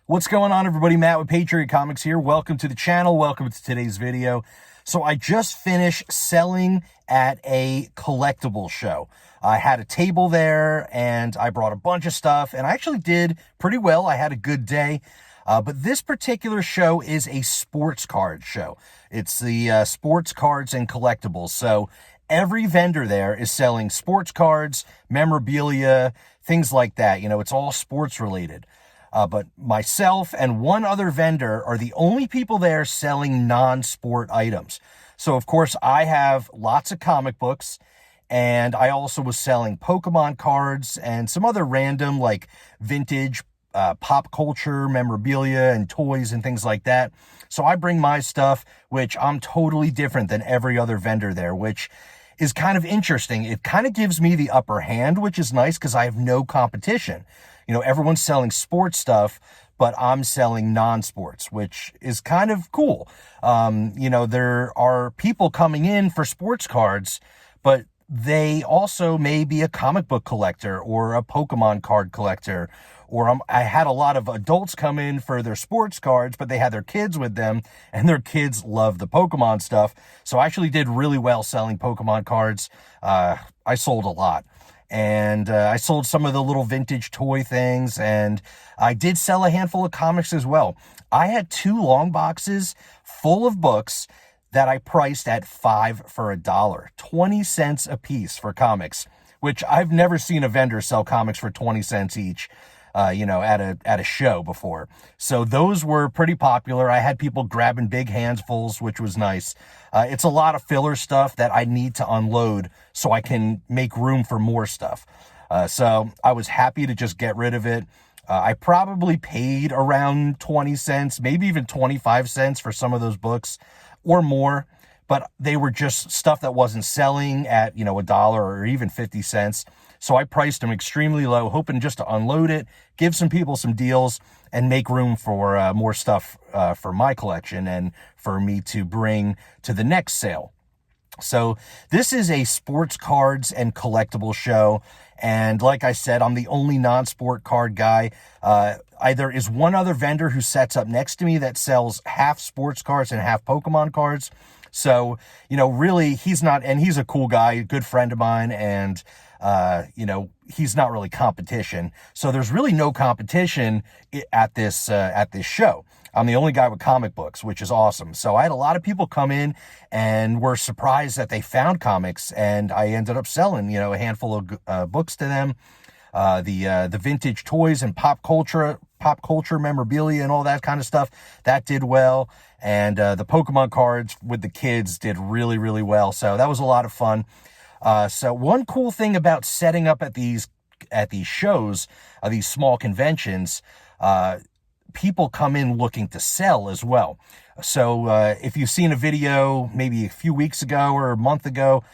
What's going on, everybody? Matt with Patriot Comics here. Welcome to the channel. Welcome to today's video. So I just finished selling at a collectible show. I had a table there and I brought a bunch of stuff and I actually did pretty well. I had a good day. But this particular show is a sports card show. It's the sports cards and collectibles. So every vendor there is selling sports cards, memorabilia, things like that. You know, it's all sports related. But myself and one other vendor are the only people there selling non-sport items. So, of course, I have lots of comic books, and I also was selling Pokemon cards and some other random, like, vintage pop culture memorabilia and toys and things like that. So I bring my stuff, which I'm totally different than every other vendor there, which is kind of interesting. It kind of gives me the upper hand, which is nice because I have no competition. You know, everyone's selling sports stuff, but I'm selling non-sports, which is kind of cool. You know, there are people coming in for sports cards, but they also may be a comic book collector or a Pokemon card collector. Or I had a lot of adults come in for their sports cards, but they had their kids with them, and their kids love the Pokemon stuff. So I actually did really well selling Pokemon cards. I sold a lot. And I sold some of the little vintage toy things, and I did sell a handful of comics as well. I had 2 long boxes full of books that I priced at 5 for $1, 20 cents a piece for comics, which I've never seen a vendor sell comics for 20 cents each, you know, at a show before. So those were pretty popular. I had people grabbing big handfuls, which was nice. It's a lot of filler stuff that I need to unload so I can make room for more stuff. So I was happy to just get rid of it. I probably paid around 20 cents, maybe even 25 cents for some of those books or more, but they were just stuff that wasn't selling at, you know, $1 or even 50 cents. So I priced them extremely low, hoping just to unload it, give some people some deals, and make room for more stuff for my collection and for me to bring to the next sale. So this is a sports cards and collectible show. And like I said, I'm the only non-sport card guy. There is one other vendor who sets up next to me that sells half sports cards and half Pokemon cards. So, you know, really, he's a cool guy, a good friend of mine, and you know, he's not really competition. So there's really no competition at this show. I'm the only guy with comic books, which is awesome. So I had a lot of people come in and were surprised that they found comics, and I ended up selling, you know, a handful of books to them. The vintage toys and pop culture memorabilia and all that kind of stuff, that did well. And the Pokemon cards with the kids did really, really well. So that was a lot of fun. So one cool thing about setting up at these shows, these small conventions, people come in looking to sell as well. So if you've seen a video maybe a few weeks ago or a month ago,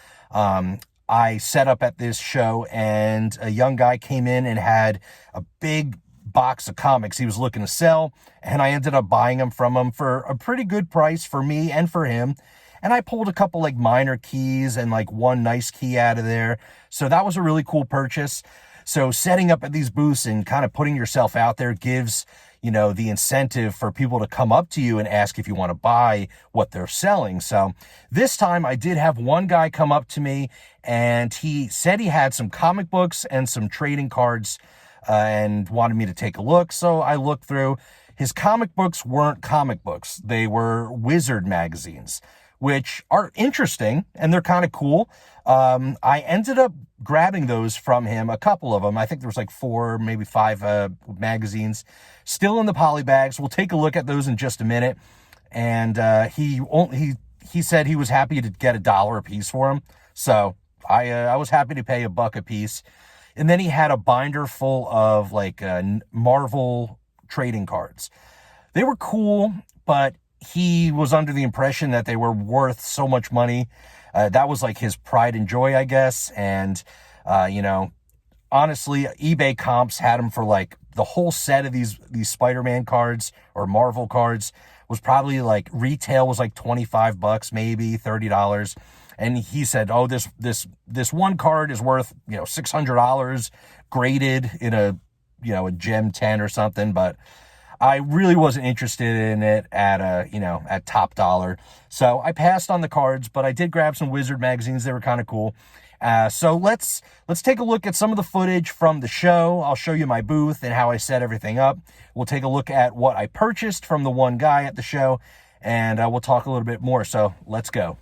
I set up at this show and a young guy came in and had a big box of comics he was looking to sell, and I ended up buying them from him for a pretty good price for me and for him. And I pulled a couple like minor keys and like one nice key out of there. So that was a really cool purchase. So setting up at these booths and kind of putting yourself out there gives, you know, the incentive for people to come up to you and ask if you want to buy what they're selling. So this time I did have one guy come up to me and he said he had some comic books and some trading cards and wanted me to take a look. So I looked through. His comic books weren't comic books. They were Wizard magazines, which are interesting and they're kind of cool. I ended up grabbing those from him, a couple of them. I think there was like 4, maybe 5 magazines still in the poly bags. We'll take a look at those in just a minute. And he said he was happy to get $1 a piece for them. So I was happy to pay $1 a piece. And then he had a binder full of like Marvel trading cards. They were cool, but he was under the impression that they were worth so much money. That was like his pride and joy, I guess. And, you know, honestly, eBay comps had him for like the whole set of these Spider-Man cards or Marvel cards was probably like retail was like $25, maybe $30. And he said, oh, this one card is worth, you know, $600 graded in a, you know, a Gem 10 or something. But I really wasn't interested in it at at top dollar. So I passed on the cards, but I did grab some Wizard magazines. They were kind of cool. So let's take a look at some of the footage from the show. I'll show you my booth and how I set everything up. We'll take a look at what I purchased from the one guy at the show, and we'll talk a little bit more. So let's go.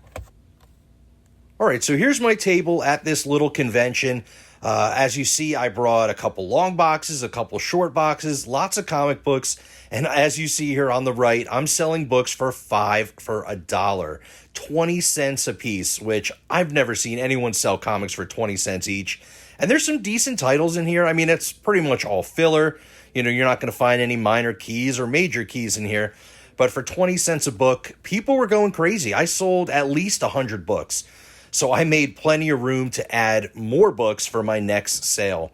All right, so here's my table at this little convention. As you see, I brought a couple long boxes, a couple short boxes, lots of comic books. And as you see here on the right, I'm selling books for $1, 20 cents a piece, which I've never seen anyone sell comics for 20 cents each. And there's some decent titles in here. I mean, it's pretty much all filler. You're not going to find any minor keys or major keys in here. But for 20 cents a book, people were going crazy. I sold at least 100 books. So I made plenty of room to add more books for my next sale.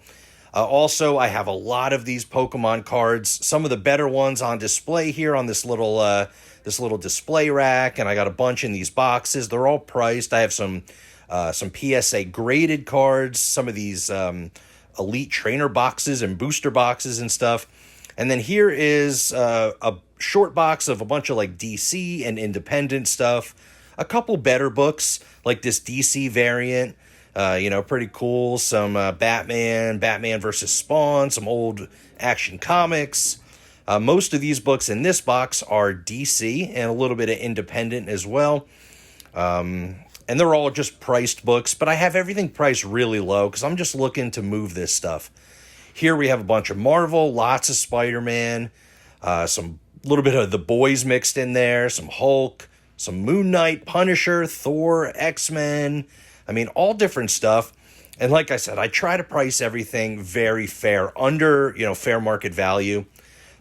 Also, I have a lot of these Pokemon cards, some of the better ones on display here on this little display rack, and I got a bunch in these boxes. They're all priced. I have some PSA graded cards, some of these elite trainer boxes and booster boxes and stuff. And then here is a short box of a bunch of like DC and independent stuff. A couple better books, like this DC variant, pretty cool. Some Batman versus Spawn, some old Action Comics. Most of these books in this box are DC and a little bit of independent as well. And they're all just priced books, but I have everything priced really low because I'm just looking to move this stuff. Here we have a bunch of Marvel, lots of Spider-Man, some little bit of The Boys mixed in there, some Hulk, some Moon Knight, Punisher, Thor, X-Men. I mean, all different stuff. And like I said, I try to price everything very fair, under, fair market value.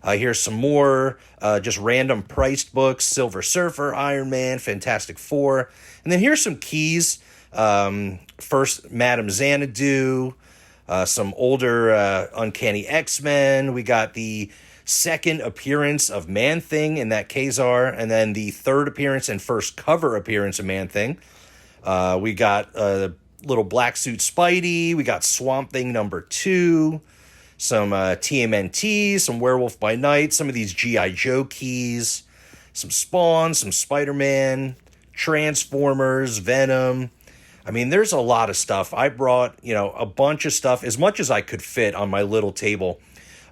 Here's some more just random priced books: Silver Surfer, Iron Man, Fantastic Four. And then here's some keys. First, Madame Xanadu, some older Uncanny X-Men. We got the second appearance of Man-Thing in that Kazar, and then the third appearance and first cover appearance of Man-Thing. We got little black suit Spidey. We got Swamp Thing #2. Some TMNT, some Werewolf by Night, some of these G.I. Joe keys, some Spawn, some Spider-Man, Transformers, Venom. I mean, there's a lot of stuff. I brought, a bunch of stuff, as much as I could fit on my little table.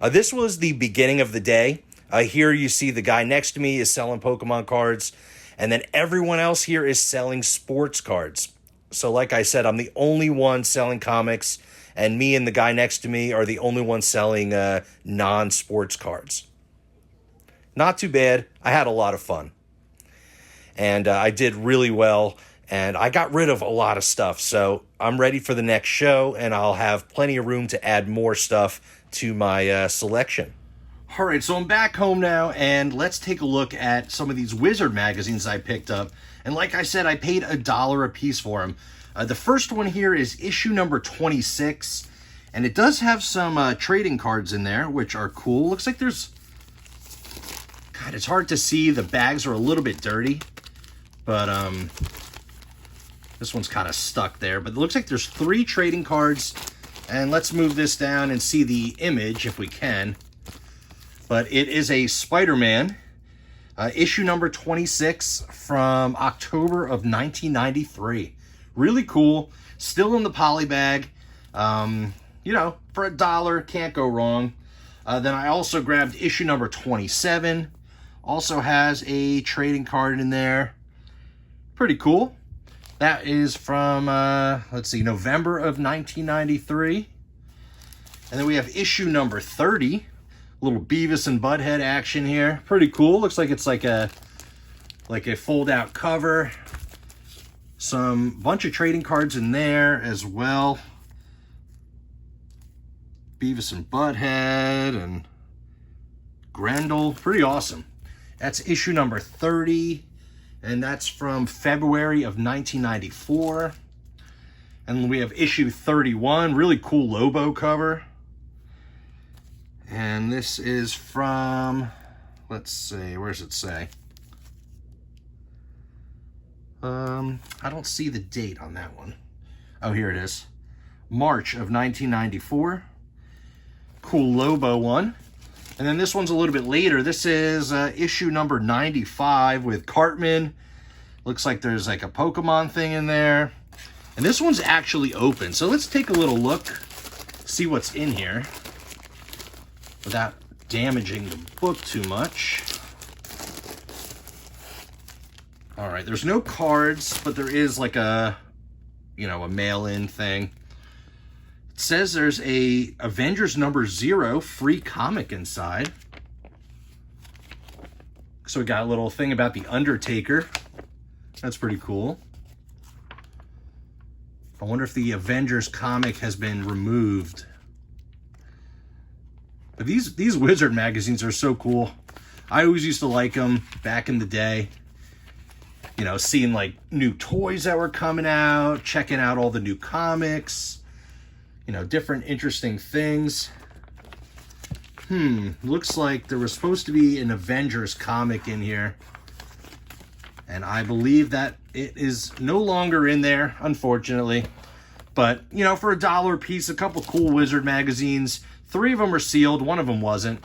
This was the beginning of the day. Here you see the guy next to me is selling Pokemon cards, and then everyone else here is selling sports cards. So like I said, I'm the only one selling comics, and me and the guy next to me are the only ones selling non-sports cards. Not too bad. I had a lot of fun. And I did really well, and I got rid of a lot of stuff. So I'm ready for the next show, and I'll have plenty of room to add more stuff to my selection. All right, so I'm back home now, and let's take a look at some of these Wizard magazines I picked up. And like I said, I paid $1 a piece for them. The first one here is issue number 26, and it does have some trading cards in there, which are cool. Looks like there's... God, it's hard to see. The bags are a little bit dirty, but this one's kind of stuck there. But it looks like there's 3 trading cards, and let's move this down and see the image if we can. But it is a Spider-Man, issue number 26 from October of 1993. Really cool. Still in the poly bag. For $1, can't go wrong. Then I also grabbed issue number 27. Also has a trading card in there. Pretty cool. That is from, November of 1993. And then we have issue number 30. A little Beavis and Butthead action here. Pretty cool. Looks like it's like a fold-out cover. Some bunch of trading cards in there as well. Beavis and Butthead and Grendel. Pretty awesome. That's issue number 30. And that's from February of 1994. And we have issue 31. Really cool Lobo cover. And this is from, let's see, where does it say? I don't see the date on that one. Oh, here it is. March of 1994. Cool Lobo one. And then this one's a little bit later. This is issue number 95 with Cartman. Looks like there's like a Pokemon thing in there. And this one's actually open. So let's take a little look, see what's in here without damaging the book too much. All right, there's no cards, but there is like a, you know, a mail-in thing. It says there's a Avengers #0 free comic inside. So we got a little thing about the Undertaker. That's pretty cool. I wonder if the Avengers comic has been removed. But these Wizard magazines are so cool. I always used to like them back in the day. You know, seeing like new toys that were coming out, checking out all the new comics, you know, different interesting things. Looks like there was supposed to be an Avengers comic in here. And I believe that it is no longer in there, unfortunately. But, you know, for $1 a piece, a couple cool Wizard magazines. 3 of them are sealed, 1 of them wasn't.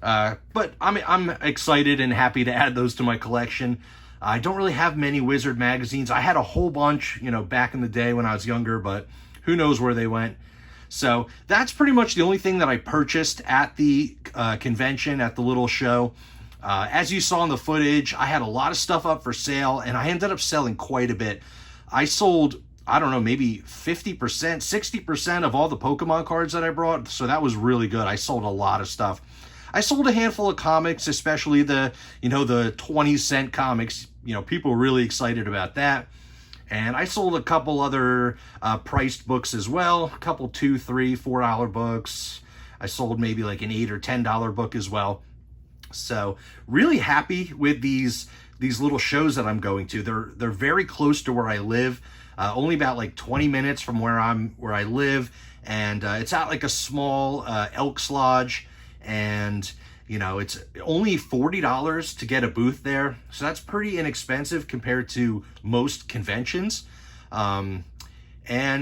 But I'm excited and happy to add those to my collection. I don't really have many Wizard magazines. I had a whole bunch, you know, back in the day when I was younger, but who knows where they went. So that's pretty much the only thing that I purchased at the convention, at the little show. As you saw in the footage, I had a lot of stuff up for sale, and I ended up selling quite a bit. I sold, I don't know, maybe 50%, 60% of all the Pokemon cards that I brought, so that was really good. I sold a lot of stuff. I sold a handful of comics, especially the, you know, the 20-cent comics. You know, people were really excited about that. And I sold a couple other priced books as well. A couple $2, $3, $4 books. I sold maybe like an $8 or $10 book as well. So really happy with these little shows that I'm going to. They're very close to where I live. Only about like 20 minutes from where I live. And it's at like a small Elks Lodge. And you know, it's only $40 to get a booth there. So that's pretty inexpensive compared to most conventions. And,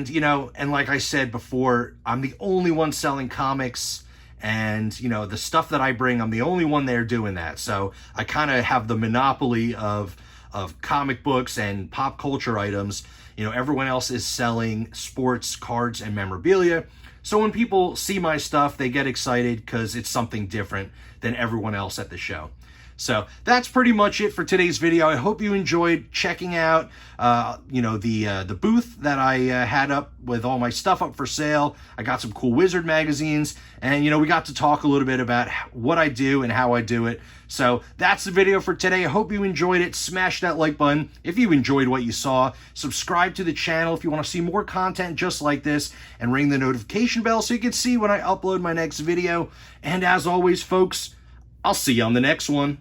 you know, and like I said before, I'm the only one selling comics. And, you know, the stuff that I bring, I'm the only one there doing that. So I kind of have the monopoly of comic books and pop culture items. You know, everyone else is selling sports cards and memorabilia. So when people see my stuff, they get excited because it's something different than everyone else at the show. So that's pretty much it for today's video. I hope you enjoyed checking out, you know, the booth that I had up with all my stuff up for sale. I got some cool Wizard magazines, and, you know, we got to talk a little bit about what I do and how I do it. So that's the video for today. I hope you enjoyed it. Smash that like button if you enjoyed what you saw. Subscribe to the channel if you want to see more content just like this, and ring the notification bell so you can see when I upload my next video. And as always, folks, I'll see you on the next one.